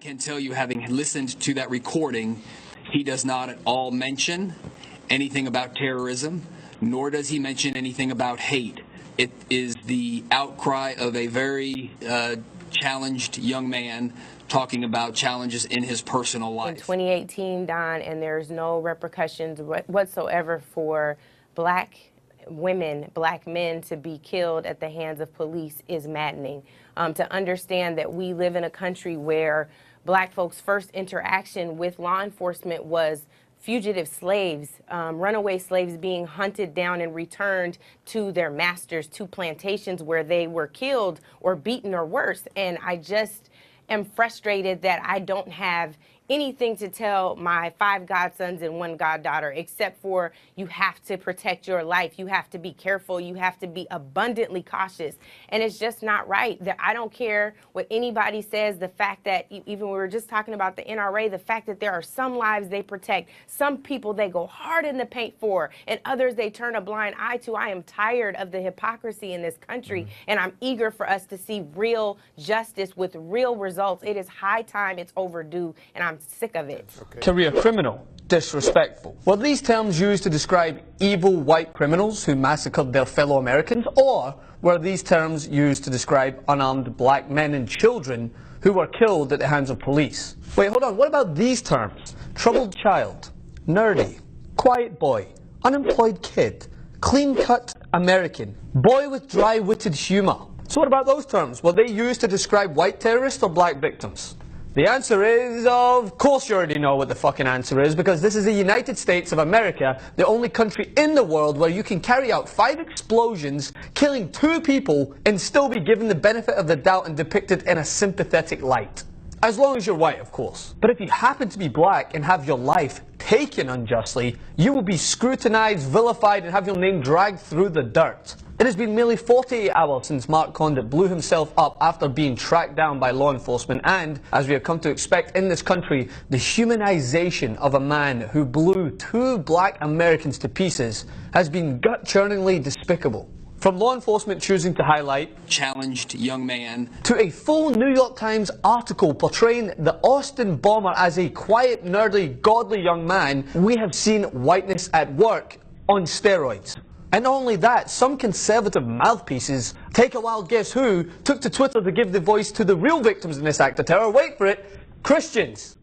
can tell you, having listened to that recording, he does not at all mention anything about terrorism, nor does he mention anything about hate. It is the outcry of a very challenged young man talking about challenges in his personal life. In 2018, Don, and there's no repercussions whatsoever for black women, black men to be killed at the hands of police is maddening. To understand that we live in a country where black folks' first interaction with law enforcement was fugitive slaves, runaway slaves being hunted down and returned to their masters, to plantations where they were killed or beaten or worse. And I just am frustrated that I don't have anything to tell my 5 godsons and 1 goddaughter except for you have to protect your life, you have to be careful, you have to be abundantly cautious. And it's just not right. That I don't care what anybody says, the fact that even we were just talking about the NRA, the fact that there are some lives they protect, some people they go hard in the paint for, and others they turn a blind eye to. I am tired of the hypocrisy in this country, and I'm eager for us to see real justice with real results. It is high time, it's overdue, and I'm sick of it. Okay. Career criminal, disrespectful. Were these terms used to describe evil white criminals who massacred their fellow Americans, or were these terms used to describe unarmed black men and children who were killed at the hands of police? Wait, hold on, what about these terms? Troubled child, nerdy, quiet boy, unemployed kid, clean-cut American, boy with dry-witted humor. So what about those terms? Were they used to describe white terrorists or black victims? The answer is, of course you already know what the fucking answer is, because this is the United States of America, the only country in the world where you can carry out 5 explosions, killing 2 people, and still be given the benefit of the doubt and depicted in a sympathetic light. As long as you're white, of course. But if you happen to be black and have your life taken unjustly, you will be scrutinized, vilified, and have your name dragged through the dirt. It has been nearly 48 hours since Mark Condit blew himself up after being tracked down by law enforcement, and, as we have come to expect in this country, the humanization of a man who blew 2 black Americans to pieces has been gut-churningly despicable. From law enforcement choosing to highlight challenged young man, to a full New York Times article portraying the Austin bomber as a quiet, nerdy, godly young man, we have seen whiteness at work on steroids. And not only that, some conservative mouthpieces, take a wild guess who, took to Twitter to give the voice to the real victims in this act of terror. Wait for it, Christians.